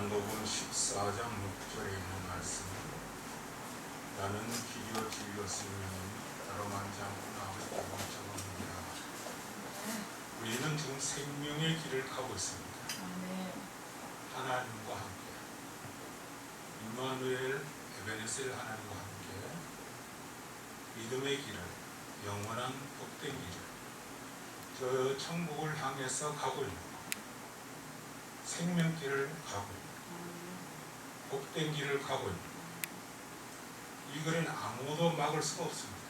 요한복음 14장 6절에 있는 말씀, 나는 길이요 진리요 생명이니 나로 말지 않고 아버지께 멈춰갑니다. 우리는 지금 생명의 길을 가고 있습니다. 하나님과 함께 임마누엘 에베네셀 하나님과 함께 믿음의 길을, 영원한 복된 길을, 저 천국을 향해서 가고 있는 생명길을 가고 있는 복된 길을 가고 있는 이 길은 아무도 막을 수가 없습니다.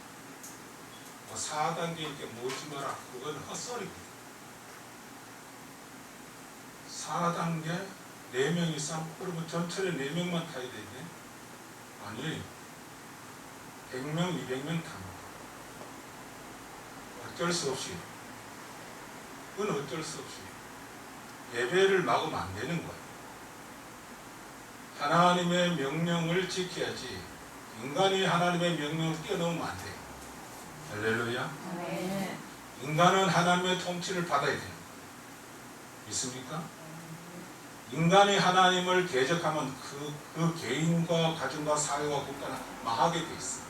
4단계에 모이지 마라, 그건 헛소리입니다. 4단계 4명 이상, 그러면 전철에 4명만 타야 되네? 아니, 100명, 200명 탑니다. 어쩔 수 없이, 그건 어쩔 수 없이 예배를 막으면 안 되는 거예요. 하나님의 명령을 지켜야지 인간이 하나님의 명령을 뛰어넘으면 안 돼요. 할렐루야. 네. 인간은 하나님의 통치를 받아야 돼요. 믿습니까? 인간이 하나님을 대적하면 그 개인과 가정과 사회와 국가는 망하게 돼 있어요.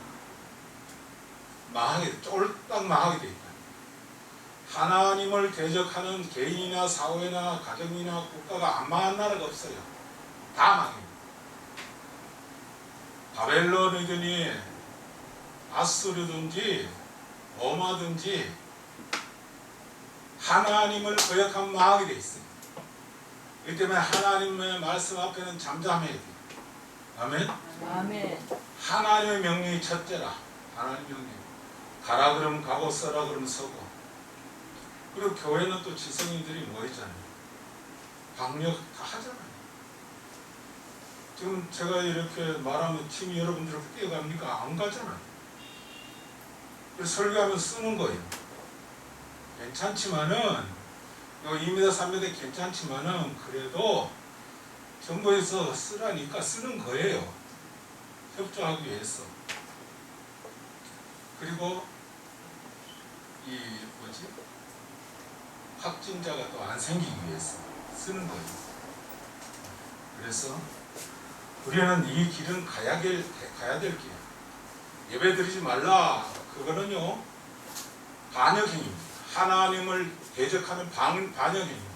쫄딱 망하게 돼 있다. 하나님을 대적하는 개인이나 사회나 가정이나 국가가 안 망한 나라가 없어요. 다 망해요. 바벨론이든지 아수르든지 로마든지 하나님을 거역하면 망하게 돼 있어요. 이 때문에 하나님의 말씀 앞에는 잠잠해야 돼요. 아멘? 아멘. 하나님의 명령이 첫째라. 하나님의 명령. 가라 그러면 가고 서라 그러면 서고. 그리고 교회는 또 지성인들이 모이잖아요. 방역 다 하잖아요. 지금 제가 이렇게 말하면 팀이 여러분들을 뛰어갑니까? 안 가잖아요. 그래서 설교하면 쓰는 거예요. 괜찮지만은 2m, 3m 괜찮지만은 그래도 정부에서 쓰라니까 쓰는 거예요. 협조하기 위해서. 그리고 확진자가 또 안 생기기 위해서 쓰는 거예요. 그래서 우리는 이 길은 가야 될 길. 예배 드리지 말라. 그거는요, 반역행위입니다. 하나님을 대적하는 반역행위입니다.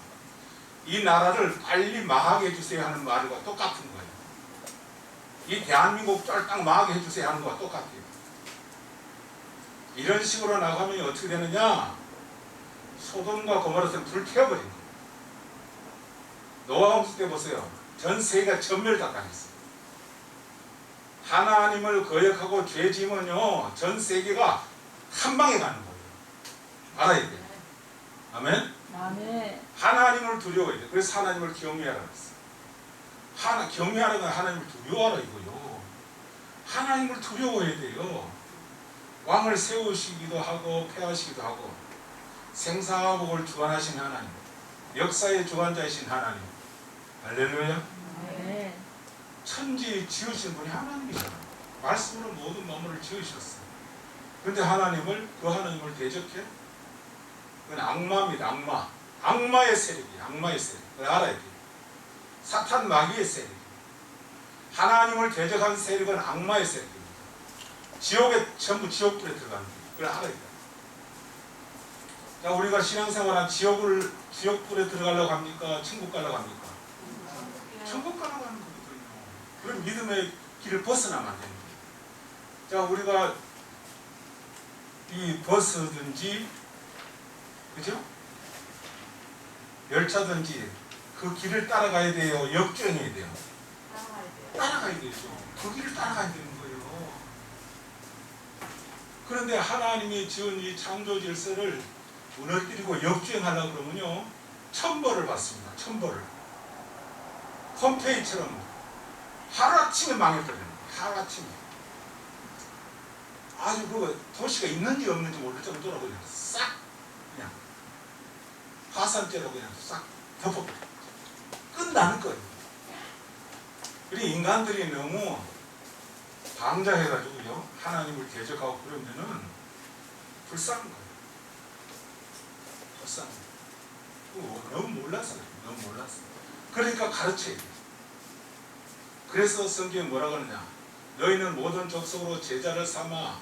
이 나라를 빨리 망하게 해주세요 하는 말과 똑같은 거예요. 이 대한민국 쫄딱 망하게 해주세요 하는 거와 똑같아요. 이런 식으로 나가면 어떻게 되느냐? 소돔과 고모라에서 불 태워버린 거예요. 노아 홍수 때 보세요. 전 세계가 전멸 다 당했어요. 하나님을 거역하고 죄 지으면요, 전 세계가 한 방에 가는 거예요. 알아야 돼요. 아멘? 아멘. 하나님을 두려워해야 돼요. 그래서 하나님을 경외하라 그랬어요. 경외하라가 하나님을 두려워하라 이거요. 하나님을 두려워해야 돼요. 왕을 세우시기도 하고 폐하시기도 하고 생사복을 주관하신 하나님, 역사의 주관자이신 하나님. 할렐루야. 아멘. 천지 지으신 분이 하나님이잖아요. 말씀으로 모든 만물을 지으셨어요. 그런데 그 하나님을 대적해? 그건 악마입니다. 악마의 세력이에요. 악마의 세력. 그걸 알아야 돼요. 사탄 마귀의 세력. 하나님을 대적한 세력은 악마의 세력입니다. 지옥에 전부 지옥불에 들어가는 거예요. 그걸 알아야 돼요. 자, 우리가 신앙생활한 지옥불에 들어가려고 합니까? 천국 가려고 합니까? 천국 가려고 하는 거거든요. 그런 믿음의 길을 벗어나면 안 되는 거예요. 자, 우리가 이 버스든지, 그죠? 열차든지 그 길을 따라가야 돼요? 역주행해야 돼요? 따라가야 되죠. 그 길을 따라가야 되는 거예요. 그런데 하나님이 지은 이 창조 질서를 무너뜨리고 역주행하려고 그러면요, 천벌을 받습니다. 천벌을. 홈페이지처럼 하루아침에 망해버리는 거예요. 하루아침에. 아주 그 도시가 있는지 없는지 모를 정도로 그냥 싹 그냥 화산재로 그냥 싹 덮어버려요. 끝나는 거예요. 우리 인간들이 너무 방자해가지고요, 하나님을 대적하고 그러면은 불쌍한 거예요. 불쌍한 거예요. 너무 몰랐어요. 그러니까 가르쳐야 돼요. 그래서 성경에 뭐라고 하느냐, 너희는 모든 족속으로 제자를 삼아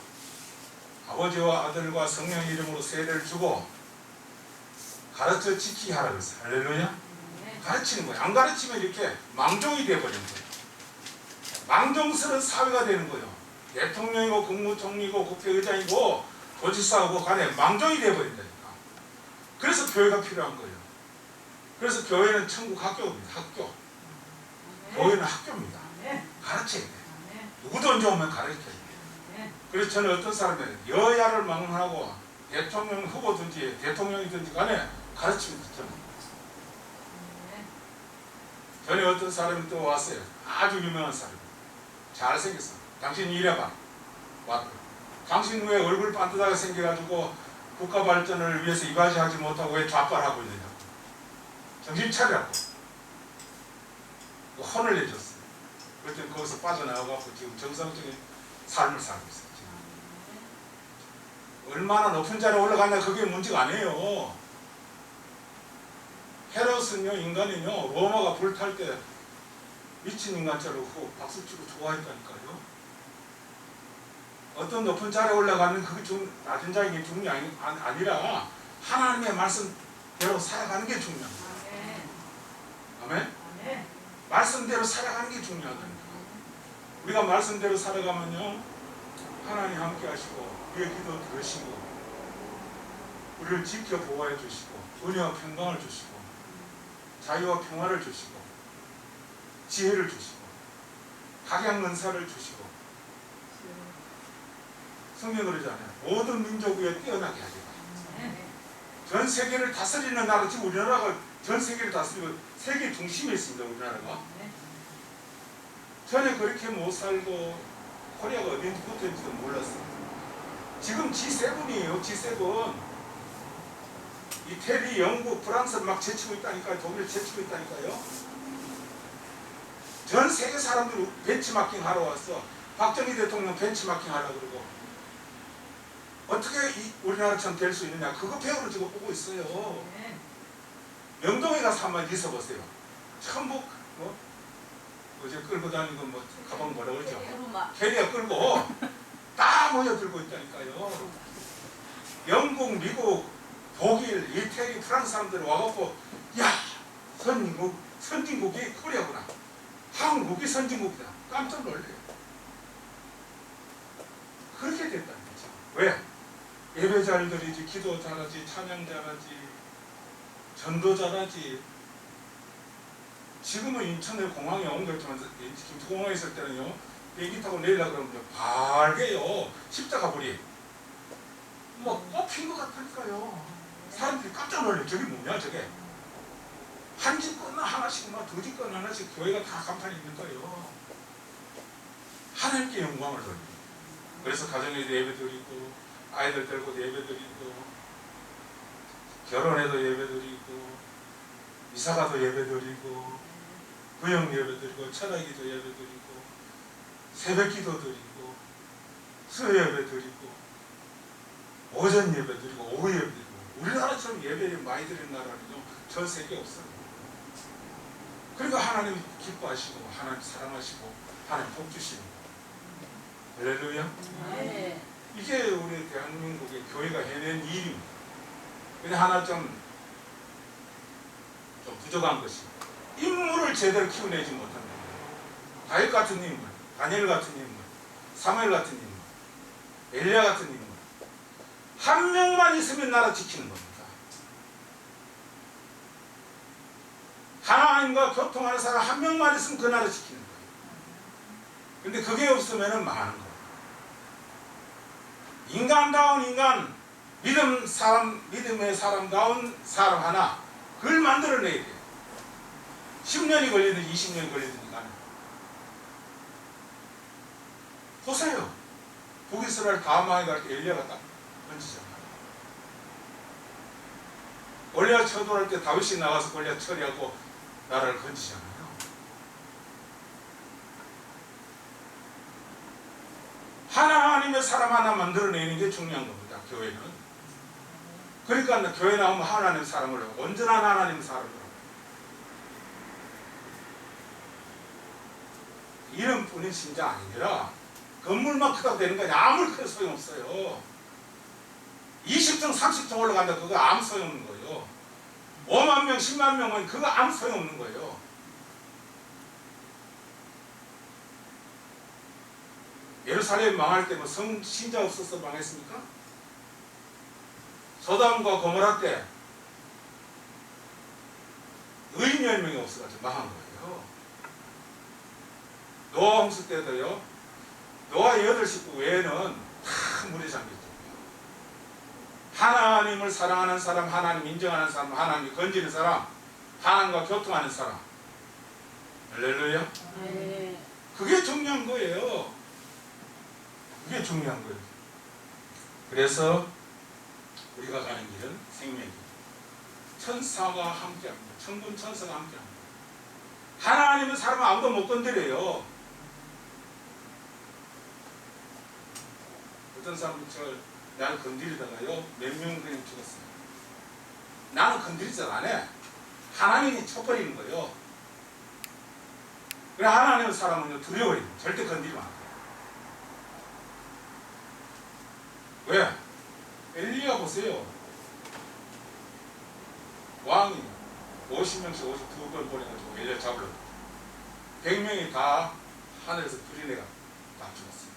아버지와 아들과 성령의 이름으로 세례를 주고 가르쳐 지키게 하라 그랬어. 할렐루야. 가르치는 거예요. 안 가르치면 이렇게 망종이 되어버리는 거예요. 망종스러운 사회가 되는 거예요. 대통령이고 국무총리고 국회의장이고 도지사하고 간에 망종이 되어버린다니까. 그래서 교회가 필요한 거예요. 그래서 교회는 천국 학교입니다. 학교. 교회는 학교입니다. 가르쳐야 돼요. 누구도 언제 오면 가르쳐야 돼요. 그래서 저는 어떤 사람이 여야를 막론하고 대통령 후보든지 대통령이든지 간에 가르칩니다. 전에 어떤 사람이 또 왔어요. 아주 유명한 사람. 잘생겼어. 당신 일해봐. 왔고. 당신 왜 얼굴 반듯하게 생겨가지고 국가 발전을 위해서 이바지하지 못하고 왜 좌빨하고 있느냐고. 정신 차리라고. 혼을 내줬어요. 그랬더니 거기서 빠져나와갖고 지금 정상적인 삶을 살고 있어요. 지금. 얼마나 높은 자리에 올라가냐 그게 문제가 아니에요. 헤롯은요, 인간은요, 로마가 불탈 때 미친 인간처럼 박수치고 좋아했다니까요. 어떤 높은 자리에 올라가는 그게 낮은 자에게 중요한 게 아니라 하나님의 말씀대로 살아가는 게 중요한 거예요. 아멘? 말씀대로 살아가는 게 중요하다니까. 우리가 말씀대로 살아가면요, 하나님 함께 하시고 우리의 기도 들으시고 우리를 지켜 보호해 주시고 은혜와 평강을 주시고 자유와 평화를 주시고 지혜를 주시고 각양은사를 주시고 성경 그러잖아요. 모든 민족 위에 뛰어나게 하리라. 전 세계를 다스리는 나라. 지금 우리나라가 전 세계를 다스리고 세계 중심에 있습니다. 우리나라가. 전에 그렇게 못 살고 코리아가 어딘지 붙어있는지도 몰랐어요. 지금 G7이에요. G7. 이태리, 영국, 프랑스를 막 제치고 있다니까요. 독일을 제치고 있다니까요. 전 세계 사람들이 벤치마킹 하러 왔어. 박정희 대통령 벤치마킹 하려고 그러고. 어떻게 우리나라처럼 될 수 있느냐. 그거 배우러 지금 보고 있어요. 명동에 가서 한번 있어보세요. 천국 어제 끌고 다니는 뭐 가방 뭐라 그러죠? 캐리어 끌고 다 모여들고 있다니까요. 영국, 미국, 독일, 이태리, 프랑스 사람들이 와갖고 야 선진국이 코리아구나. 한국이 선진국이다. 깜짝 놀래요. 그렇게 됐다는 거죠. 왜? 예배 잘 드리지, 기도 잘하지, 찬양 잘하지, 전도 잘하지. 지금은 인천에 공항에 온 거 있지만 김포공항에 있을 때는요, 비행기 타고 내리려고 그러면 밝게요. 십자가 불이 뭐 꽃핀 것 같다니까요. 사람들이 깜짝 놀래요. 저게 뭐냐 저게. 한 집 건너 하나씩 두 집 건너 하나씩 교회가 다 간판이 있는 거예요. 하나님께 영광을 돌리고. 그래서 가정에도 예배 드리고 아이들 데리고 예배 드리고 결혼해도 예배 드리고 이사가도 예배 드리고 부영 예배 드리고 철학기도 예배 드리고 새벽기도 드리고 수요 예배 드리고 오전 예배 드리고 오후 예배 드리고. 우리나라처럼 예배를 많이 드리는 나라는요 전 세계에 없어요. 그러니까 하나님 기뻐하시고 하나님 사랑하시고 하나님 복 주시는 거예요. 할렐루야. 네. 이게 우리 대한민국의 교회가 해낸 일입니다. 근데 하나 좀 부족한 것이 인물을 제대로 키워내지 못한다. 다윗 같은 인물, 다니엘 같은 인물, 사무엘 같은 인물, 엘리야 같은 인물. 한 명만 있으면 나라 지키는 겁니다. 하나님과 교통하는 사람 한 명만 있으면 그 나라 지키는 거예요. 근데 그게 없으면 망하는 거예요. 인간다운 인간, 믿음의 사람다운 사람 하나, 그걸 만들어내야 돼요. 10년이 걸리든 20년이 걸리든 간에. 보세요. 북이스라엘 다마에 갈 때 엘리야가 딱 던지잖아요. 골리앗 쳐들어올 때 다윗이 나가서 골리앗 처리하고 나라를 건지잖아요. 하나님의 사람 하나 만들어내는 게 중요한 겁니다. 교회는. 그러니까 교회 나오면 하나님의 사람을 하고 온전한 하나님의 사람을 하고. 이름뿐인 신자 아니니라. 건물만 크다고 되는 거 아니야. 아무리 커도 소용없어요. 20층 30층 올라간다 그거 아무 소용없는 거예요. 5만 명 10만 명은 그거 아무 소용없는 거예요. 예루살렘 망할 때 뭐 신자 없어서 망했습니까? 소돔과 고모라 때 의인 10명이 없어가지고 망한 거예요. 노아 홍수 때도요. 노아 8식구 외에는 다 물에 잠겼죠. 하나님을 사랑하는 사람, 하나님 인정하는 사람, 하나님 건지는 사람, 하나님과 교통하는 사람. 할렐루야. 네. 그게 중요한 거예요. 그게 중요한 거예요. 그래서 우리가 가는 길은 생명이에요. 천사가 함께합니다. 천군 천사가 함께합니다. 하나님은 사람 아무도 못 건드려요. 어떤 사람은 나를 건드리다가요 몇 명 그냥 죽었어요. 나는 건드리지 않아. 하나님이 쳐버리는 거예요. 그래 하나님의 사람은 두려워요. 절대 건드리면 안 돼요. 왜? 엘리야 보세요. 왕이 50명씩 52번 보내가지고 엘리야 잡으러 100명이 다 하늘에서 불이 내가 다 죽었어요.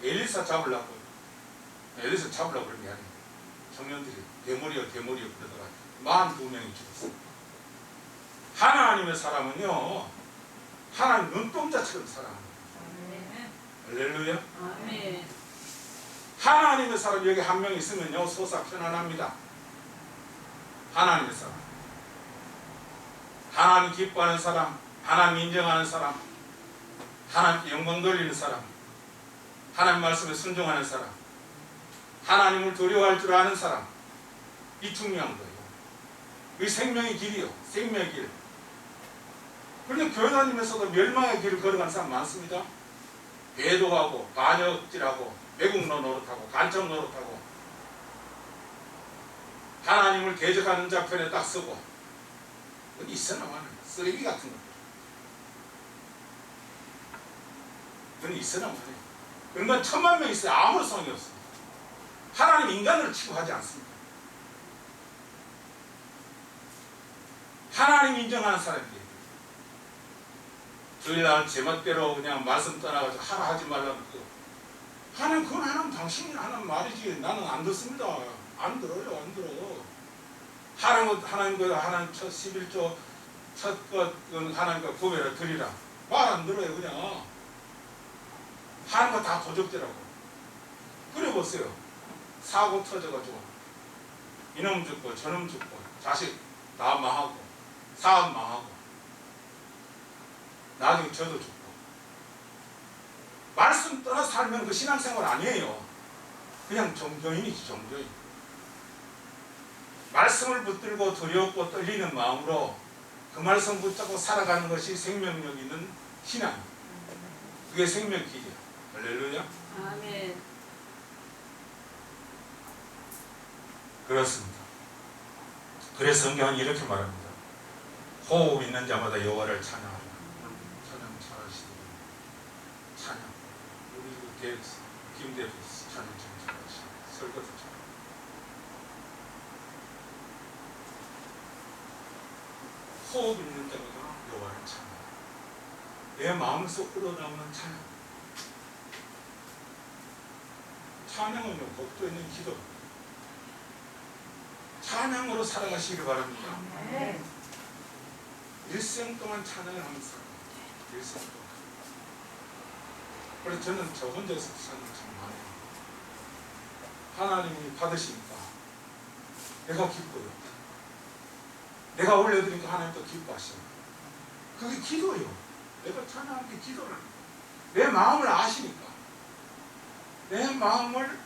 엘리사 잡으려고 그런 게 아니에요. 청년들이 대머리요 그러다가 42명이 죽었어요. 하나님의 사람은요 하나님 눈동자처럼 살아가는 거예요. 할렐루야. 아멘. 하나님의 사람 여기 한 명 있으면요 소사 편안합니다. 하나님의 사람, 하나님 기뻐하는 사람, 하나님 인정하는 사람, 하나님께 영광 돌리는 사람, 하나님 말씀에 순종하는 사람, 하나님을 두려워할 줄 아는 사람. 이 중요한 거예요. 이 생명의 길이요. 생명의 길. 그런데 교회 다니면서도 멸망의 길을 걸어가는 사람 많습니다. 배도하고 반역질하고 외국노 노릇하고 간첩 노릇하고 하나님을 대적하는 자 편에 딱 서고 그건 있어나 마나 쓰레기 같은 것들. 그건 있어나 마나. 그런 건 1000만 명 있어요. 아무런 소용이 없습니다. 하나님 인간을 취급하지 않습니다. 하나님 인정하는 사람이에요. 주일날 제멋대로 그냥 말씀 떠나가지고 하라 하지 말라는 거. 하나님 그건 하나님 당신이 하는 말이지 나는 안 듣습니다. 안 들어요. 안 들어. 하나님 첫 11조 첫것 하나님과 구별을 드리라. 말 안 들어요. 그냥 하는 거 다 도적질하고. 그래 보세요. 사고 터져가지고 이놈 죽고 저놈 죽고 자식 다 망하고 사업 망하고 나중에 저도 죽고. 말씀 떠나 살면 그 신앙생활 아니에요. 그냥 종교인이지 종교인. 말씀을 붙들고 두렵고 떨리는 마음으로 그 말씀 붙잡고 살아가는 것이 생명력 있는 신앙. 그게 생명길이야. 할렐루야. 아멘. 그렇습니다. 그래서 성경은 이렇게 말합니다. 호흡 있는 자마다 여호와를 찬양하라. 찬양 잘하시더니 찬양. 우리 김대표 찬양 좀 잘하시고 설교도 잘. 호흡 있는 자마다 여호와를 찬양. 내 마음에서 우러나오는 찬양. 찬양은요 복도 있는 기도. 찬양으로 살아가시기 바랍니다. 네. 일생 동안 찬양을 하면서 일생 동안. 그래서 저는 저 혼자서 찬양 참 많이 해요. 하나님이 받으시니까 내가 기뻐요. 내가 올려드리니까 하나님도 기뻐하시고. 그게 기도예요. 내가 찬양하는 게 기도라는 거예요. 내 마음을 아시니까. 내 마음을,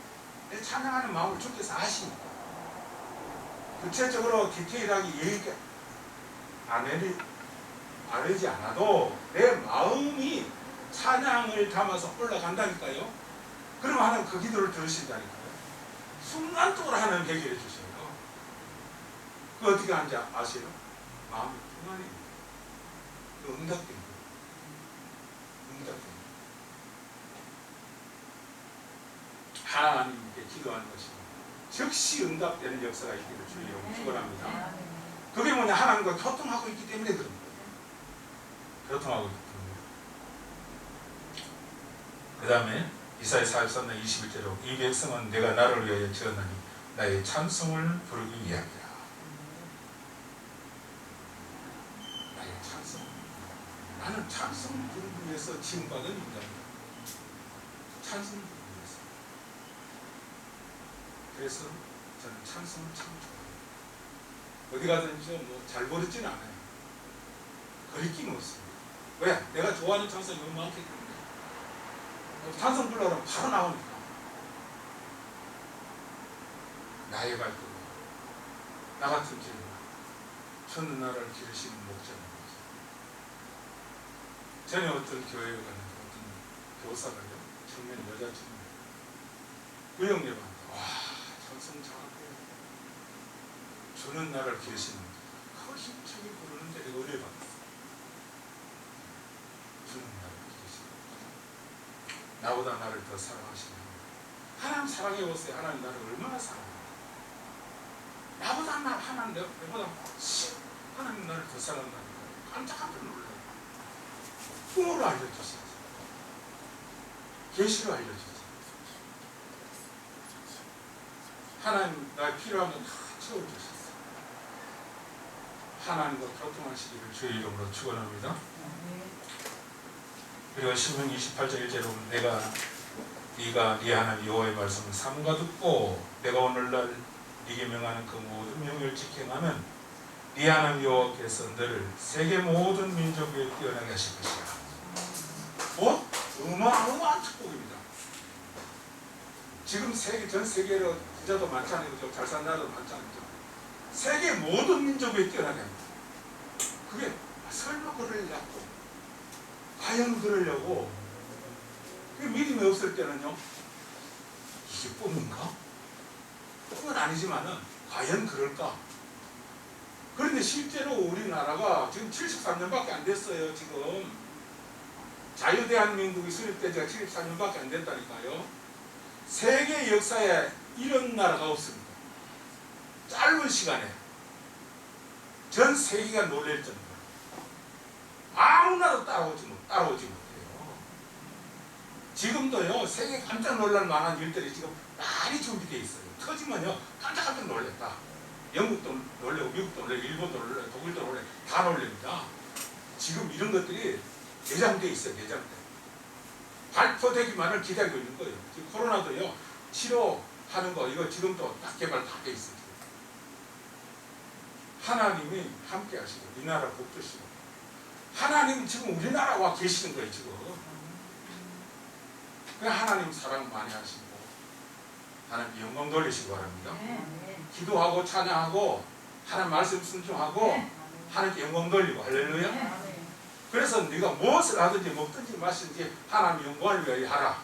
내 찬양하는 마음을 주께서 아시니까. 구체적으로 디테일하게 얘기 안 하지 않아도 내 마음이 찬양을 담아서 올라간다니까요. 그러면 하나님 그 기도를 들으신다니까요. 순간적으로 하나님 해결해 주셔요. 그 어떻게 하는지 아세요? 마음이 평안해요. 그 응답된 거예요. 하나님께 기도하는 것이고 즉시 응답되는 역사가 있기를 주의 이름으로 축원합니다. 그게 뭐냐? 하나님과 교통하고 있기 때문에 그런 거예요. 교통하고 있기 때문에. 그 다음에 이사야 43장 21절로 이 백성은 내가 나를 위하여 지었나니 나의 찬송을 부르기 위함이라. 나의 찬송. 나는 찬송을 부르기 위해서 지음받은 인간이다. 찬송을 부르기 위해서. 그래서 저는 찬송을 참 좋아해요. 어디 가든지 잘 버리지는 않아요. 거리낌이 없습니다. 왜? 내가 좋아하는 찬송이 너무 많기 때문에. 찬송 불러라면 바로 나오니까. 나의 발걸음, 나 같은 죄인, 천 나라를 기르시는 목자는 거죠. 전에 어떤 교회에 갔는데 어떤 교사가요, 청년 여자 청년, 그 형님한테 와, 찬송 잘하고 주는 나라를 기르시는 그 힘차게 부르는데 내가 은혜 받았어. 주는 나라를 기르시는 나보다 나를 더 사랑하시는 하나님 사랑해 보세요. 하나님 나를 얼마나 사랑해요. 나보다 하나님 내보다 하나님 나를 더 사랑한다니까 깜짝깜짝 놀라요. 꿈으로 알려주시지, 계시로 알려주지. 하나님 나의 필요하면 다 채워주셨어. 하나님과 교통하시기를 주의 이름으로 축원합니다. 그리고 신명 28장 1절에 보면 네가 네 하나님 여호와의 말씀을 삼가 듣고 내가 오늘날 네게 명하는 그 모든 명령을 지켜가면 네 하나님 여호와께서 너를 세계 모든 민족 위에 뛰어나게 하실 것이야. 어마어마한 축복입니다. 지금 전 세계로 부자도 많잖아요. 그죠? 잘 사는 나라도 많잖아요. 그죠? 세계 모든 민족 위에 뛰어나게 합니다. 그게 설마 그러려고, 과연 그러려고. 믿음이 없을 때는요, 이게 꿈인가? 꿈은 아니지만은 과연 그럴까? 그런데 실제로 우리나라가 지금 73년밖에 안 됐어요. 지금 자유대한민국이 수립된 지가 73년밖에 안 됐다니까요. 세계 역사에 이런 나라가 없습니다. 짧은 시간에 전 세계가 놀랄 정도로 아무 나라도 따라오지 못해요. 지금도요, 세계 깜짝 놀랄 만한 일들이 지금 많이 준비되어 있어요. 터지면요, 깜짝 놀랬다. 영국도 놀래고, 미국도 놀래고, 일본도 놀래고, 독일도 놀래고, 다 놀랍니다. 지금 이런 것들이 내장되어 있어요, 내장돼. 발표되기만을 기다리고 있는 거예요. 지금 코로나도요, 치료하는 거, 이거 지금도 딱 개발 다 돼 있어요. 하나님이 함께 하시고, 이 나라 복주시고, 하나님은 지금 우리나라에 와 계시는 거예요, 지금. 하나님 사랑 많이 하시고 하나님 영광 돌리시기 바랍니다. 기도하고 찬양하고 하나님 말씀 순종하고 하나님께 영광 돌리고 할렐루야. 그래서 네가 무엇을 하든지 먹든지 마시든지 하나님 영광을 위하여 하라.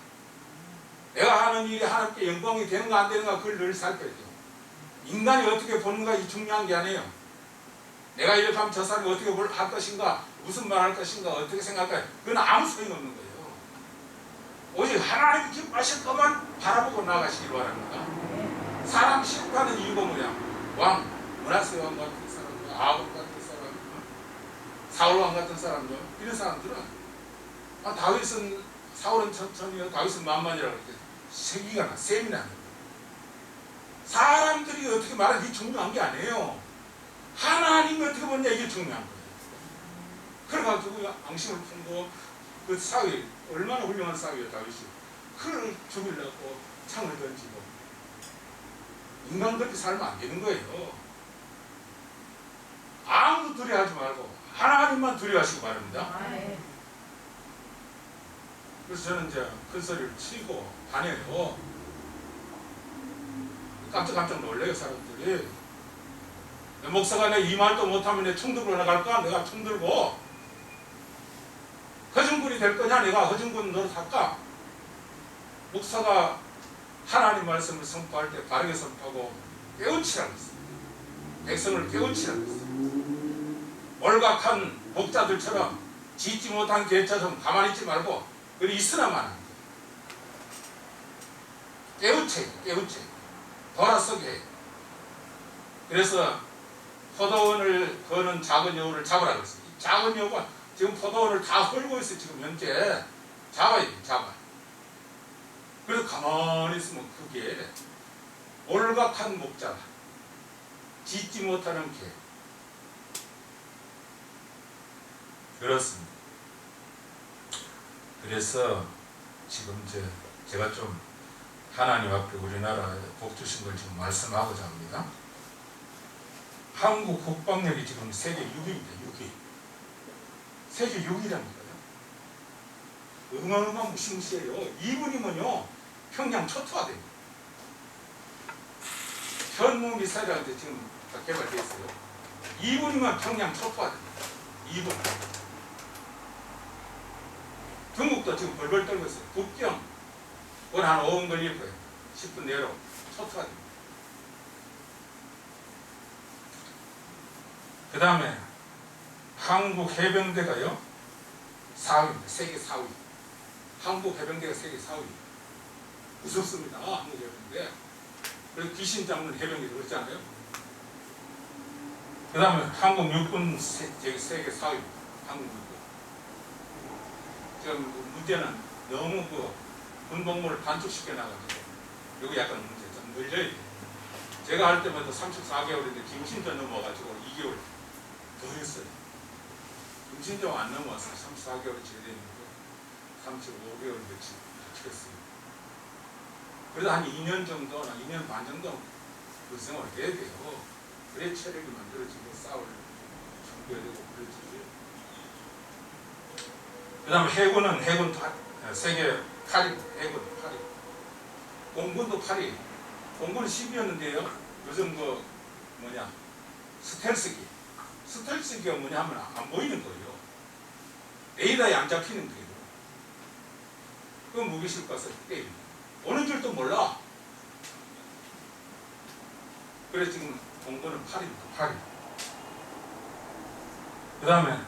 내가 하는 일이 하나님께 영광이 되는가 안 되는가 그걸 늘 살펴야 돼요. 인간이 어떻게 보는가 이 중요한 게 아니에요. 내가 이렇게 하면 저 사람이 어떻게 뭘 할 것인가, 무슨 말 할 것인가, 어떻게 생각할까, 그건 아무 소용없는 거예요. 오직 하나님 기뻐하실 것만 바라보고 나가시길 바랍니다. 사람 심판하는 이유가 뭐냐? 왕, 므낫세 왕 같은 사람, 아합 같은 사람, 사울 왕 같은 사람들, 이런 사람들은 다윗은, 사울은 천천히요, 다윗은 만만이라고 그랬대. 세기가 셈이나. 사람들이 어떻게 말하는 게 중요한 게 아니에요. 하나님이 어떻게 보느냐, 이게 중요한 거예요. 그래가지고 앙심을 품고 그 사위, 얼마나 훌륭한 사위예요, 다윗이. 그를 죽이려고 창을 던지고. 인간 그렇게 살면 안 되는 거예요. 아무도 두려워하지 말고 하나님만 두려워하시기 바랍니다. 그래서 저는 이제 큰 소리를 치고 다녀요. 깜짝 놀래요, 사람들이. 목사가 내 이 말도 못하면 내 총 들고 나갈까? 내가 총 들고 허증군이 될 거냐? 내가 허증군 노릇할까? 목사가 하나님 말씀을 선포할 때 바르게 선포하고 깨우치라고 했어요. 백성을 깨우치라고 했어요. 몰각한 목자들처럼 짖지 못한 개처럼 가만히 있지 말고 그리 있으나만. 깨우쳐. 돌아서게 해. 그래서 포도원을 거는 작은 여우를 잡으라 그랬어요. 이 작은 여우가 지금 포도원을 다 헐고 있어요. 지금 현재 잡아야 돼. 잡아. 그래서 가만히 있으면 그게 올각한 목자가 짖지 못하는 개. 그렇습니다. 그래서 지금 제가 좀 하나님 앞에 우리나라에 복 주신 걸 지금 말씀하고자 합니다. 한국 국방력이 지금 세계 6위입니다. 6위. 세계 6위라니까요. 어마어마한 무시무시해요. 2분이면요 평양 초토화됩니다. 현무 미사일한테 지금 다 개발되어 있어요. 2분이면 평양 초토화됩니다. 2분. 중국도 지금 벌벌 떨고 있어요. 국경 한 5분 걸릴 거예요. 10분 내로 초토화됩니다. 그 다음에 한국 해병대가요 4위입니다. 세계 4위. 한국 해병대가 세계 4위. 무섭습니다. 한국 해병대. 그래서 귀신 잡는 해병대도 그렇잖아요. 그 다음에 한국 육군 세계 4위. 한국 육군. 지금 문제는 너무 군복무를 단축시켜 나가지고 여기 약간 문제 좀 늘려야 돼요. 제가 할 때마다 34개월인데 김신조 넘어가지고 2개월 더 했어요. 김신조 안 넘어왔어요. 34개월 제대했는데 35개월 배치했어요. 그래도 한 2년 정도나 2년 반 정도 그 생활을 해야 돼요. 그래 체력이 만들어지고 싸울 준비해야 되고 그렇지. 그 다음에 해군 세계 8위, 해군 8위. 공군도 8위. 공군은 10위였는데요. 요즘 스텔스기가 뭐냐 하면 안 보이는 거예요. 레이더에 안 잡히는 거예요. 그 무기실 가서 때립니다. 오는 줄도 몰라. 그래서 지금 공군은 8위입니다. 8위. 그 다음에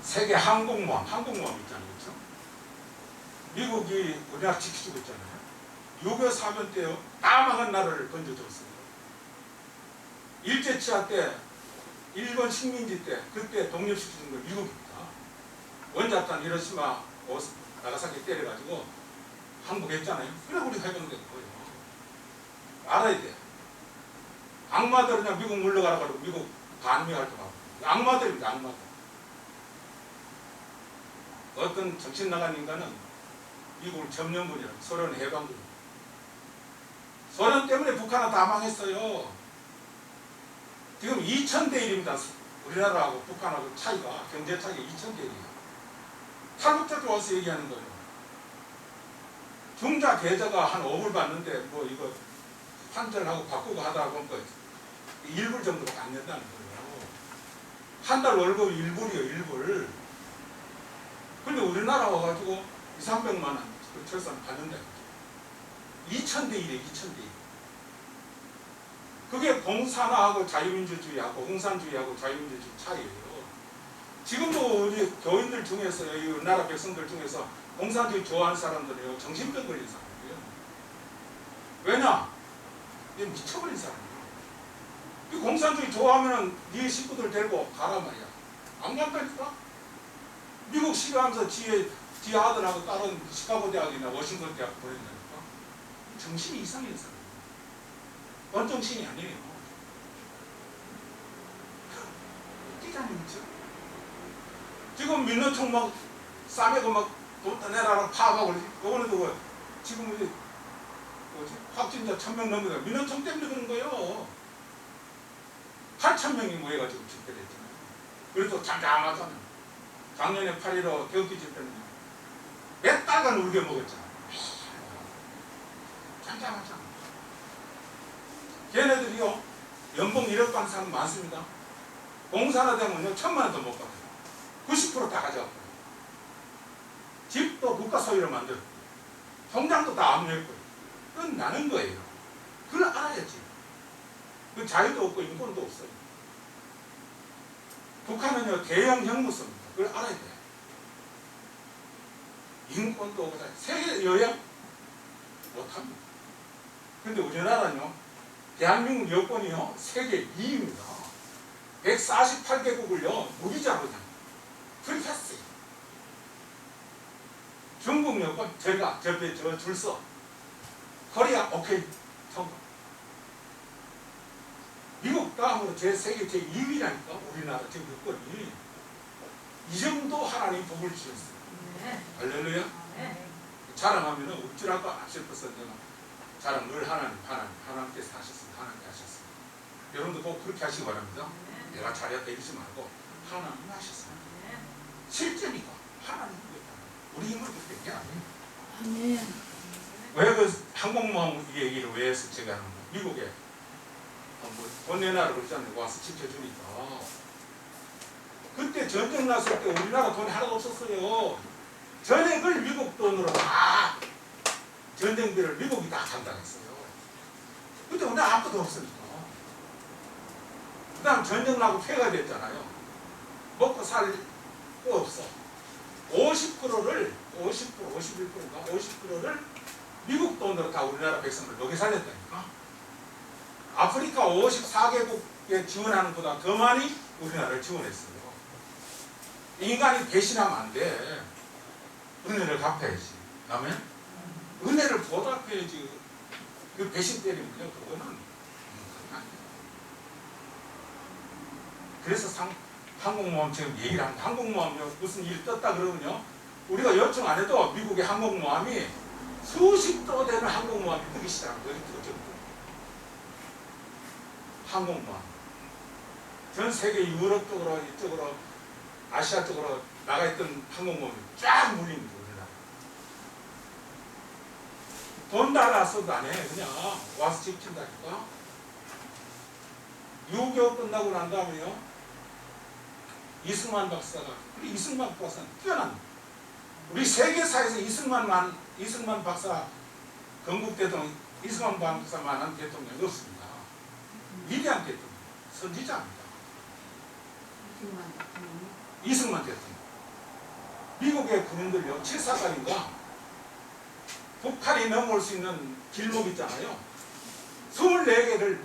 세계 항공모함 있잖아요. 그렇죠? 미국이 우리나라 지켜주고 있잖아요. 6.25 사변 때요. 까마한 나라를 건져줬어요. 일제치하 때, 일본 식민지 때, 그때 독립시키는 건 미국입니다. 원자탄 히로시마, 나가사키 때려가지고 항복했잖아요. 그래 우리 해병된 거예요. 알아야 돼. 악마들 그냥 미국 물러가라 그러고 미국 반미 활동하고. 악마들입니다. 악마들. 어떤 정신 나간 인간은 미국을 점령군이라고 소련 해방군. 소련 때문에 북한은 다 망했어요. 지금 2000대 1입니다. 우리나라하고 북한하고 차이가 경제 차이가 2000대 1이에요. 탈북자 와서 얘기하는 거예요. 중자 계좌가 한 5불 받는데 이거 환전하고 바꾸고 하다 보니까 1불 정도밖에 안 낸다는 거예요. 한 달 월급이 1불이에요. 1불. 근데 우리나라 와가지고 200~300만 원 그 철산 받는다. 2000대 1이에요. 2000대 1. 그게 공산화하고 자유민주주의하고 공산주의하고 자유민주주의 차이예요. 지금도 우리 교인들 중에서 이 우리나라 백성들 중에서 공산주의 좋아하는 사람들이요 정신병 걸린 사람이에요. 왜냐? 이게 미쳐버린 사람이에요. 이 공산주의 좋아하면은 네 식구들 데리고 가라 말이야. 안 간다니까? 미국 싫어하면서 지 아들하고 다른 시카고 대학이나 워싱턴 대학 보낸다니까? 정신이 이상한 사람. 원정신이 아니에요. 웃기잖아요, 그렇죠? 지금 민노총 막 싸매고 막 돈 내라라고 파업하고 요거는 누구 지금 이제 확진자 1000명 넘는다. 민노총 때문에 그런 거예요. 8,000명이 모여가지고 집회를 했잖아요. 그래도 잠잠하잖아요. 작년에 8.15 경기 집회는 몇 달간 울게 먹었잖아요. 잠잠하잖아요. 걔네들이요 연봉 1억 받는 사람 많습니다. 공사나 되면요 1000만 원도 못 받아요. 90% 다 가져갔고요. 집도 국가 소유로 만들었고 통장도 다 압류했고요. 그건 나는 거예요. 그걸 알아야지. 그 자유도 없고 인권도 없어요. 북한은요 대형 형무소입니다. 그걸 알아야 돼요. 인권도 오고 세계 여행 못합니다. 근데 우리나라는요, 대한민국 여권이요 세계 2위입니다. 148개국을요 무기자로 그냥 프리패스. 중국 여권 제가 저에 줄 서. 코리아 오케이 통과. 미국 다음으로 세계 제2위라니까 우리나라 지금 여권이. 이 정도 하나님 복을 주셨어요. 할렐루야. 자랑하면 웃지라고 싶어서 내가 자랑 늘 하나님께서 하셨습니다. 하나님께 하셨습니다. 여러분도 꼭 그렇게 하시기 바랍니다. 내가 잘해 배우지 말고 하나님이 하셨습니다. 실제니까 하나님이 했다. 우리 힘으로 그렇게 된 게 아니에요. 왜 그 항공모함 얘기를 왜 해서 제가 하는 거예요? 미국에 돈 내놔라 그러잖아요. 와서 지켜주니까. 그때 전쟁 났을 때 우리나라 돈이 하나도 없었어요. 전액을 미국 돈으로 다 전쟁비를 미국이 다 감당했어요. 그때 우리나라 아무것도 없으니까. 그 다음 전쟁 나고 폐가 됐잖아요. 먹고 살 거 없어. 50%를 51%인가 50%를 미국 돈으로 다 우리나라 백성을 먹여 살렸다니까. 아프리카 54개국에 지원하는 것보다 더 많이 우리나라를 지원했어요. 인간이 배신하면 안 돼. 은혜를 갚아야지. 아멘? 은혜를 보답해야지. 그 배신 때리면요, 그거는 안 돼. 그래서 항공모함 지금 얘기를 합니다. 항공모함요, 무슨 일이 떴다 그러면요, 우리가 요청 안 해도 미국의 항공모함이 수십 도 되는 항공모함이 뜨기 시작한 거예요. 항공모함. 전 세계 유럽 쪽으로, 이쪽으로, 아시아 쪽으로 나가 있던 항공모함이 쫙 몰립니다. 우리나라. 돈 달아서도 안 해. 그냥 와서 지킨다니까. 6.25 끝나고 난 다음에요, 이승만 박사가, 우리 이승만 박사는 뛰어난, 우리 세계사에서 이승만 박사, 건국 대통령, 이승만 박사만한 대통령이 없습니다. 위대한 대통령, 선지자입니다. 이승만 대통령. 미국의 군인들요, 7사관인가 북한이 넘어올 수 있는 길목 있잖아요. 24개를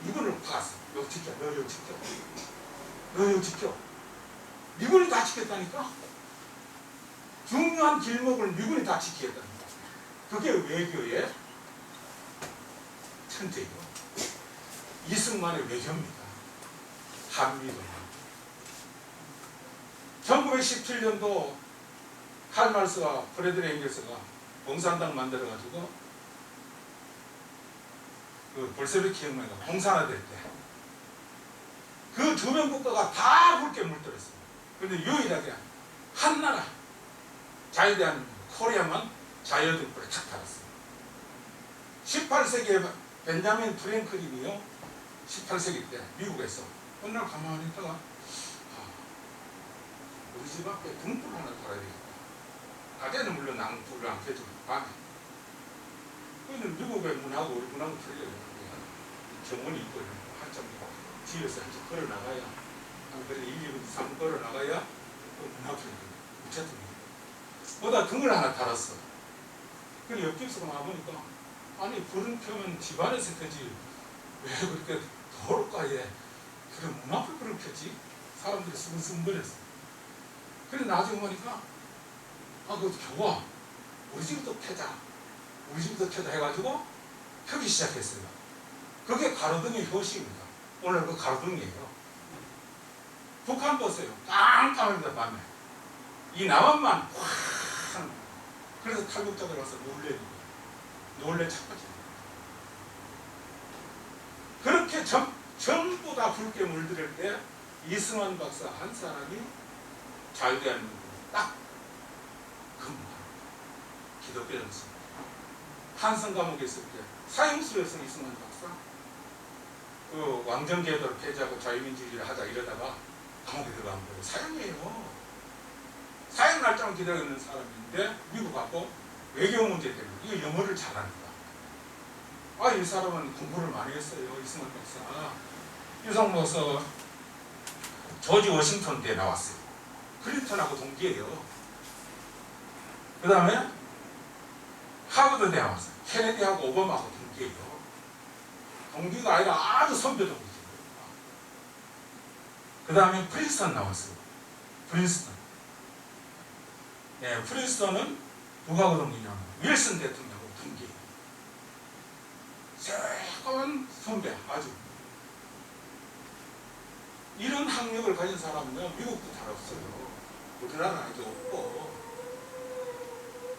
미군을 박았어. 너 지켜, 너 여기 지켜. 너 여기 지켜. 미군이 다 지켰다니까. 중요한 길목을 미군이 다 지키겠다니까. 그게 외교의 천재요. 이승만의 외교입니다. 한미군. 1917년도 칼말스와 프레드리 엥겔스가 공산당 만들어가지고 그 볼세비키 혁명가 공산화될 때 그 주변 국가가 다 붉게 물들었어요. 그런데 유일하게 한 나라 자유대한민국 코리아만 자유등불에 착 달았어요. 18세기에 벤자민 프랭클린이요, 18세기 때 미국에서 어느 날 가만히 있다가 우리 집 앞에 등불 하나 달아야 되겠다. 낮에는 물론 불을 안 켜지고 밤에. 그는 미국의 문하고 우리 문하고 틀려요. 정원이 있고 한참 집에서 한참 걸어 나가야 한 그래 1, 2분, 3분 걸어 나가야 그 문하고 틀려요. 우체통이. 거기다 등을 하나 달았어. 그래 옆집에서 와보니까 아니 불은 켜면 집안에서 켜지 왜 그렇게 도로가에 그래 문 앞에 불을 켰지? 사람들이 수근수근거렸어. 그래 나중에 보니까 그것도 켜고 우리 집부터 켜자, 우리 집부터 켜자 해가지고 켜기 시작했어요. 그게 가로등의 효시입니다. 오늘 그 가로등이에요. 북한 보세요. 깜깜합니다. 밤에 이 남한만 확. 그래서 탈북자들 와서 놀래 찾거든요. 그렇게 전부 다 붉게 물들일 때 이승만 박사 한 사람이 자유대한민국 딱 근무하는 기독교 정신. 한성 감옥에 있을 때 사형수였어. 이승만 박사. 그 왕정제도를 폐지하고 자유민주주의를 하자 이러다가 감옥에 들어간 거예요. 사형이에요. 사형 날짜만 기다리고 있는 사람인데 미국 가고 외교 문제 때문에 이거 영어를 잘하니까 이 사람은 공부를 많이 했어요. 이승만 박사. 이승만 박사가 조지 워싱턴 때 나왔어요. 클린턴하고 동기예요. 그 다음에 하버드 대학 왔어요. 케네디하고 오바마하고 동기예요. 동기가 아니라 아주 선배동기죠. 그 다음에 프린스턴 나왔어요. 프린스턴. 네, 프린스턴은 누구하고 동기냐면 윌슨 대통령하고 동기예요. 새까만 선배, 아주. 이런 학력을 가진 사람은요, 미국도 잘 없어요. 우리나라에도 없고.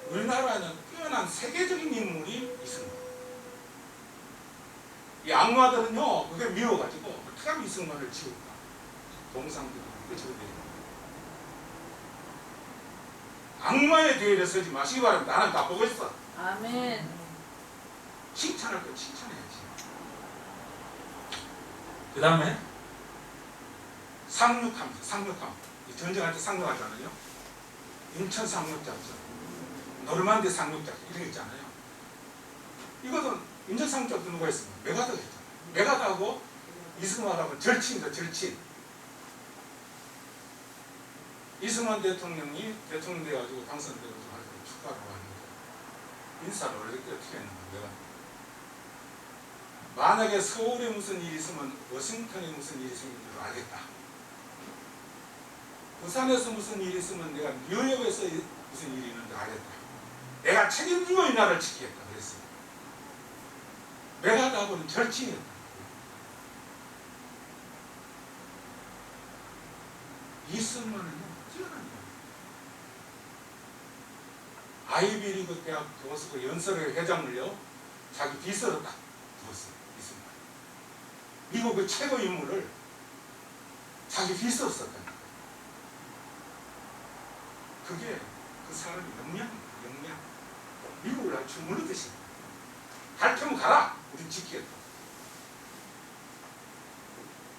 우리나라에는 뛰어난 세계적인 인물이 있습니다. 이 악마들은요, 그게 미워가지고 어떻게 하면 이승만을 지울까? 동상들이 그쳐버려요. 악마의 대열에 서지 마시기 바랍니다. 나는 다 보고 있어. 아멘. 칭찬할 거 칭찬해야지. 그 다음에 상륙함. 전쟁할 때 상륙하잖아요. 인천 상륙작전, 노르만디 상륙작전 이런 거 있잖아요. 이것은 인천 상륙작전 누가 했습니까? 메가더가 했잖아요. 메가더하고 이승만하고 절친이다, 절친. 이승만 대통령이 대통령 돼가지고 당선돼가지고 축하를 하는데 인사를 어떻게 했는가 내가. 만약에 서울에 무슨 일이 있으면 워싱턴에 무슨 일이 생긴 줄 알겠다. 부산에서 무슨 일이 있으면 내가 뉴욕에서 무슨 일이 있는지 알겠다. 내가 책임지고 이 나라를 지키겠다 그랬어요. 메가더하고는 절친이었다. 이승만은 뛰어난 거예요. 아이비리그 대학 교수 그 연설회 회장을요 자기 비서로 딱 두었어요. 이승만. 미국의 최고 인물을 자기 비서로 썼다는 거예요. 그게 그 사람의 역량입니다. 역량. 미국을 아주 주물르듯이 갈 테면 가라. 우린 지키겠다.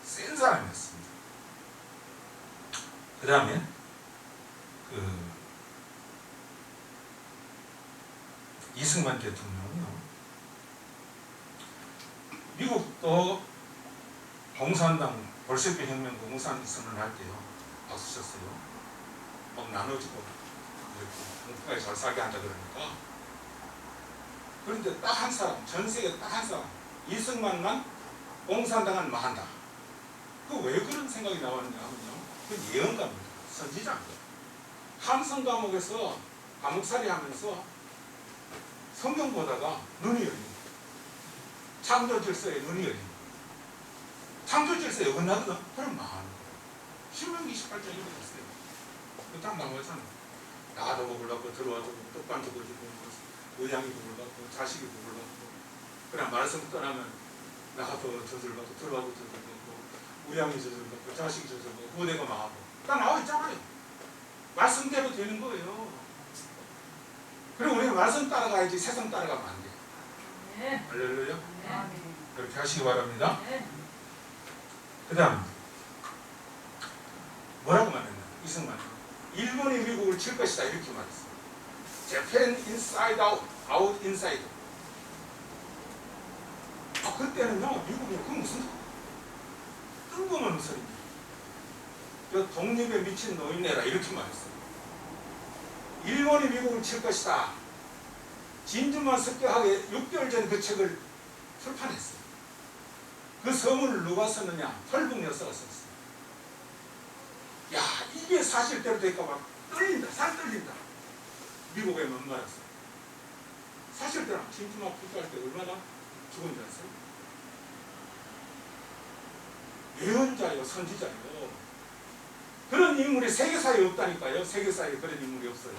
센 사람이었습니다. 그 다음에 이승만 대통령은요, 미국도 공산당 볼셰비크 혁명 공산당 선언을 할 때요 박수 쳤어요. 막 나눠주고 이렇게 공평하게 잘 살게 한다 그러니까. 그런데 딱 한 사람, 전 세계 딱 한 사람, 이승만만 공산당은 망한다. 그 왜 그런 생각이 나왔냐면요, 그 예언가입니다. 선지자입니다. 함성 감옥에서 감옥살이 하면서 성경 보다가 눈이 열립니다. 창조 질서에 눈이 열립니다. 창조 질서에 어긋나거든? 그럼 망하는 거예요. 신명기 28장 읽어봤어요. 딱 나오잖아. 나도 먹으려고 들어와도 떡반도 거지고 의향이 먹으려고 자식이 먹으려고 그냥 말씀 떠나면 나가도 저들라고 들어와도 저들라고 우량이 저들라고 자식이 저들라고 부대가 망하고 딱 나와 있잖아요. 말씀대로 되는 거예요. 그리고 우리는 말씀 따라가야지 세상 따라가면 안 돼요. 네. 할렐루야. 네. 그렇게 하시기 바랍니다. 네. 그 다음 뭐라고 말했나? 이승만 일본이 미국을 칠 것이다 이렇게 말했어요. Japan inside out, out inside. 그때는요 미국이 그 무슨 뜬금없는 소리입니다. 저 독립에 미친 노인네라 이렇게 말했어요. 일본이 미국을 칠 것이다. 진주만 습격하게 6개월 전에 그 책을 출판했어요. 그 서문을 누가 썼느냐? 털북 여사가 썼어요. 야, 이게 사실대로 될까 봐 떨린다, 살 떨린다. 미국에 못 말았어요. 사실대로 진주만 습격할 때 얼마나 죽은 줄 아세요? 예언자요, 선지자요. 그런 인물이 세계사에 없다니까요. 세계사에 그런 인물이 없어요.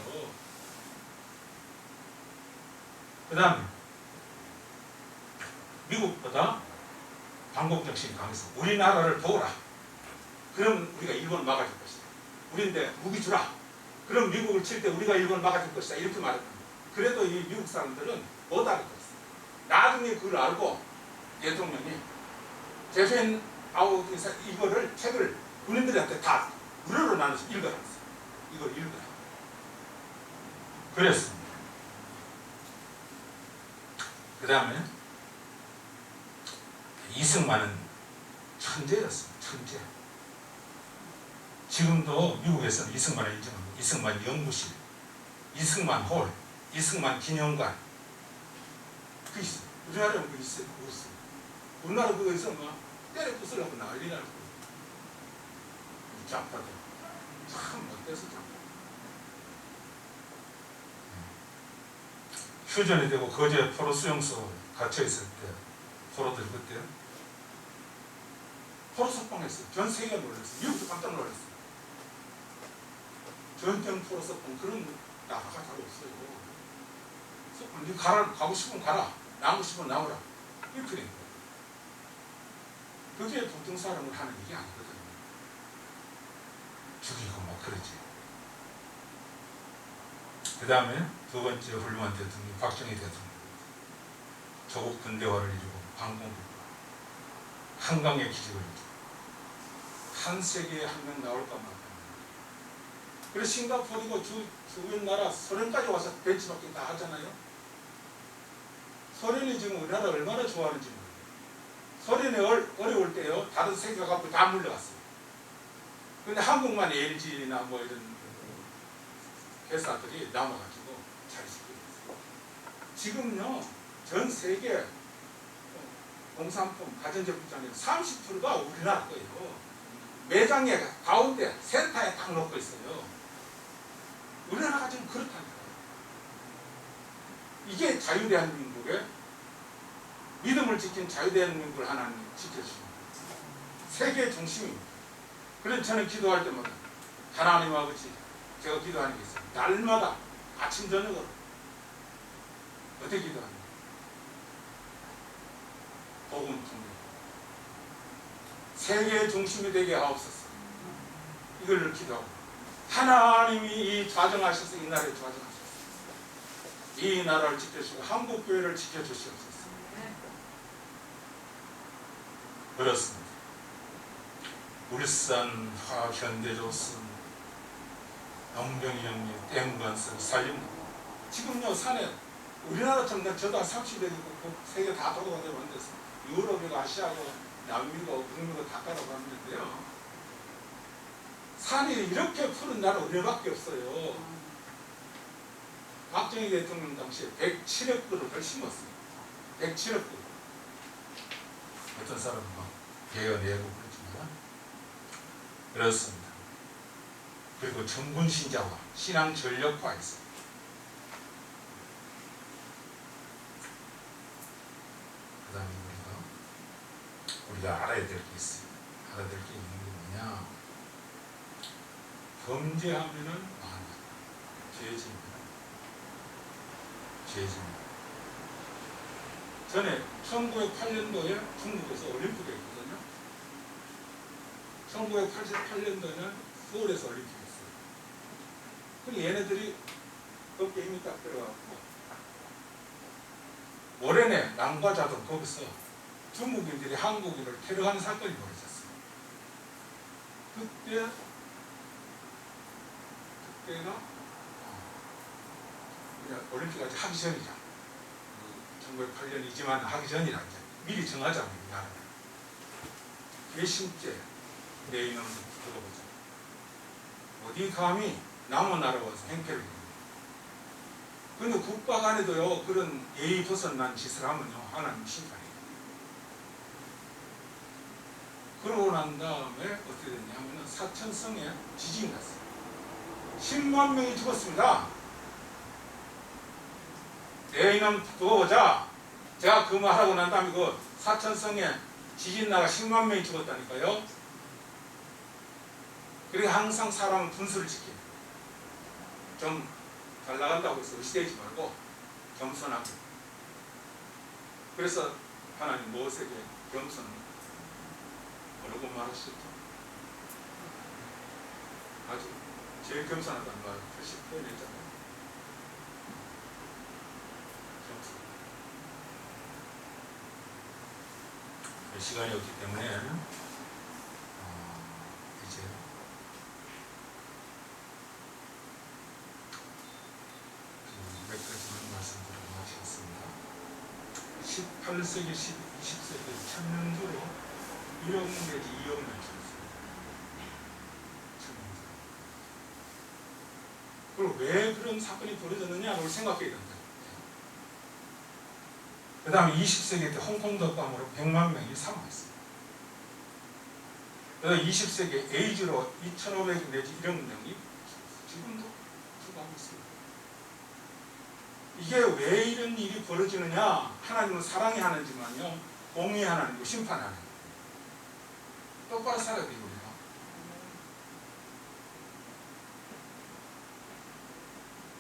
그 다음에 미국보다 반공정신이 강해서 우리나라를 도우라. 그럼 우리가 일본을 막아줄 것이다. 우리인데 무기 주라. 그럼 미국을 칠 때 우리가 일본을 막아줄 것이다. 이렇게 말합니다. 그래도 이 미국 사람들은 못 알아들었어요. 나중에 그걸 알고 대통령이 제펜 아웃 이거를 책을 군인들한테 다 무료로 나눠서 읽어라. 이걸 읽어라. 그랬습니다. 그 다음에 이승만은 천재였습니다. 천재. 지금도 미국에서는 이승만을 인정합니다. 이승만 연구실, 이승만 홀, 이승만 기념관 그 있어. 우리나라에 그거 있어요? 그거 있어. 우리나라 그거 있어 막 때려 부수려고 난리 나고 장파들 참 못돼서 장파. 휴전이 되고 거제 포로 수용소 갇혀 있을 때 포로들 그때 포로 석방했어요. 전 세계가 놀랐어요. 미국도 깜짝 놀랐어요. 전쟁 포로 석방 그런 나라가 잘 없어요. 석방 네 가고 싶으면 가라. 나오고 싶으면 나오라. 이렇게 된 거예요. 그게 보통 사람을 하는 일이 아니거든요. 죽이고 막 그러지. 그 다음에 두 번째 훌륭한 대통령이 박정희 대통령. 조국 군대화를 이루고 방공국가 한강의 기적을 이루고 한 세계에 한 명 나올까 말까. 그래서 싱가포르고 주변 나라 소련까지 와서 벤치마킹 다 하잖아요. 소련이 지금 우리나라 얼마나 좋아하는지 모르겠어요. 소련이 어려울 때요 다른 세계가 갖고 다 물려갔어요. 근데 한국만 LG나 뭐 이런 회사들이 남아가지고 잘 지키고 있어요. 지금요 전 세계 공산품 가전제품 장에 30%가 우리나라 거예요. 매장에 가운데 센터에 딱 놓고 있어요. 우리나라가 지금 그렇다니까요. 이게 자유대한민국의 믿음을 지킨 자유대한민국을 하나님 지켜주십니다. 세계의 중심입니다. 그래서 저는 기도할 때마다 하나님 아버지 제가 기도하는 게 있어요. 날마다 아침 저녁으로 어떻게 기도합니까? 복음 통해 세계의 중심이 되게 하옵소서. 이걸 기도하고 하나님이 이 좌정하셔서 이 나라에 좌정하셔서 이 나라를 지켜주시고 한국교회를 지켜주시옵소서. 그렇습니다. 울산 화현대조선 영병이 형님 댐관서 살림도 지금요 산에 우리나라처럼 저도 한 30년이고 세계 다 돌아다녀 왔는데 유럽이고 아시아고 남미고 북미고 다 따라가는데요. 산이 이렇게 푸른 나라 우리밖에 없어요. 박정희 대통령 당시에 107억 그루를 심었어요. 107억 그루. 어떤 사람은 막 개어내고 그러지만 그렇습니다. 그리고 정군 신자와 신앙 전력화했어요. 그 다음에 우리가 알아야 될 게 있어요. 알아야 될 게 있는 게 뭐냐? 범죄하면은 망한다. 죄집니다. 죄집니다. 전에 1908년도에 중국에서 올림픽이 있거든요. 1988년도에는 서울에서 올림픽이 있어요. 그럼 얘네들이 어깨 힘이 딱 들어가고 모래내 남과자도 거기서 중국인들이 한국인을 테러하는 사건이 벌어졌어요. 그때가 올림픽 아직 하기 전이죠. 1908년이지만 하기 전이라 이제 미리 정하자고 나라를. 괘씸죄 내 이놈 들어보자. 어디 감히 남의 나라 와서 행패를 해요. 근데 국가 간에도요 그런 예의 벗어난 짓을 하면요 하나님 심판해요. 그러고 난 다음에 어떻게 됐냐면은 사천성에 지진이 났어요. 10만 명이 죽었습니다. 내 이놈 두고 보자. 제가 그 말 하고 난 다음에 그 사천성에 지진 나가 10만 명이 죽었다니까요. 그리고 항상 사람은 분수를 지켜요. 좀 잘 나간다고 해서 의시되지 말고 겸손하고. 그래서 하나님 모세에게 겸손을 뭐라고 말하셨죠? 아주 제일 겸손하다는 말 다시 표현했잖아요. 겸손. 시간이 없기 때문에 이제 몇 가지만 말씀드리도록 하겠습니다. 18세기, 20세기 천년도로 1억 내지 2억 매출했어요. 그리고 왜 그런 사건이 벌어졌느냐를 생각해야 된다. 그 다음에 20세기 때 홍콩 독감으로 100만 명이 사망했어요. 그다음에 20세기 에이즈로 2,500 내지 1억 명이 지금도 죽어가고 있어요. 이게 왜 이런 일이 벌어지느냐? 하나님은 사랑이 하나님이지만요, 공의 하나님이고 심판 하나님. 똑바로 살아야 돼요, 우리가.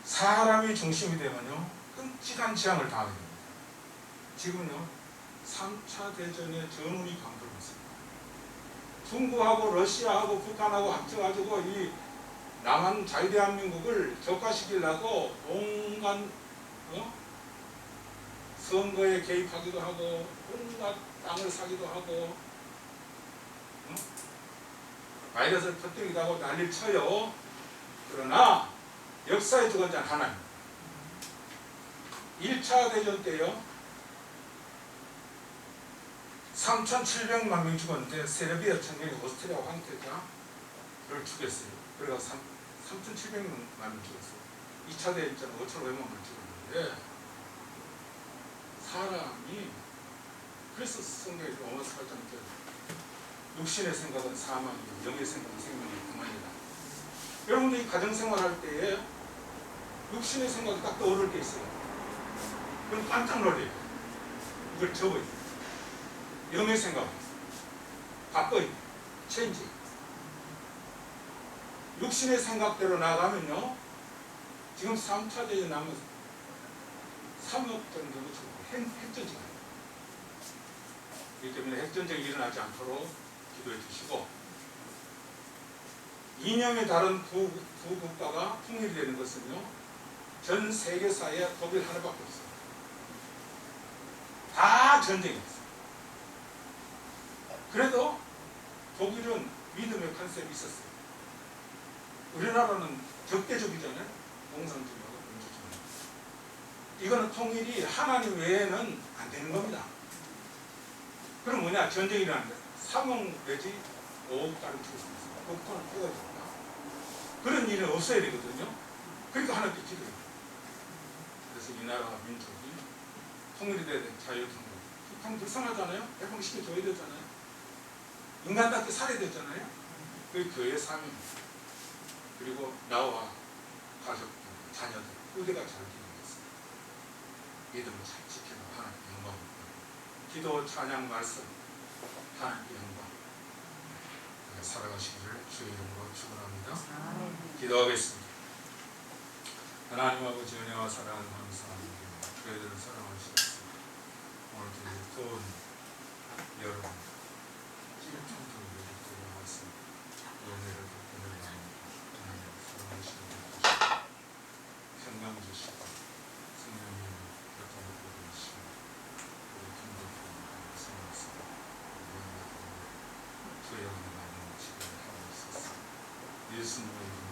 사람이 중심이 되면요, 끔찍한 재앙을 당하게 됩니다. 지금요, 3차 대전의 전운이 강도로 있습니다. 중국하고 러시아하고 북한하고 합쳐가지고 이 남한 자유대한민국을 격화시키려고 온갖 선거에 개입하기도 하고 온갖 땅을 사기도 하고 바이러스를 퍼뜨리기도 하고 난리를 쳐요. 그러나 역사의 주관자는 하나님. 1차 대전 때요, 3,700만 명이 죽었는데 세르비아 청년이 오스트리아 황태자를 죽였어요. 그래서 3,700만 명 죽었어요. 2차 대전은 5,500만 명 죽었는데 사람이, 그래서 성경에 로마서 8장에 육신의 생각은 사망이요 영의 생각은 생명이 그만이다. 여러분들이 가정생활 할 때에 육신의 생각이 딱 떠오를 게 있어요. 그럼 깜짝 놀래요. 이걸 접어요. 영의 생각 바꿔요. 체인지. 육신의 생각대로 나가면요, 지금 3차 대전 남은 3억 정도로 핵전쟁. 그렇기 때문에 핵전쟁이 일어나지 않도록 기도해 주시고, 이념이 다른 두 국가가 통일이 되는 것은요, 전 세계사에 독일 하나밖에 없어요. 다 전쟁이었어요. 그래도 독일은 믿음의 컨셉이 있었어요. 우리나라는 적대적이잖아요. 공산주의하고 민주주의. 이거는 통일이 하나님 외에는 안 되는 겁니다. 그럼 뭐냐? 전쟁이 일어나는데 3억 내지 5억 달러 죽었습니다. 그거는 해야 됩니다. 그런 일은 없어야 되거든요. 그러니까 하나님께 기도해요. 그래서 이 나라가 민족이 통일이 돼야 돼. 자유통일. 북한 불쌍하잖아요. 해방시켜줘야 되잖아요. 인간답게 살아야 되잖아요. 그게 교회의 사명입니다. 그리고 나와 가족들, 자녀들, 후대가 잘 기도했습니다. 믿음을 잘 지키고 하나님께 영광입니다. 기도, 찬양, 말씀, 하나님께 영광 살아가시기를 주의 이름으로 축원합니다. 기도하겠습니다. 하나님 아버지 은혜와 사랑을 감사합니다. 저희들을 사랑하셨습니다. 오늘도 더운 여름 찔총적으로 들어왔습니다. 은혜를 덕분에 하나님 사랑하시고 평강 주시고 성령님 교통을 보내주시고 우리 김덕훈 성했습니다. 주의 은혜 많이 지도를 하고 있었습니다. 예수님의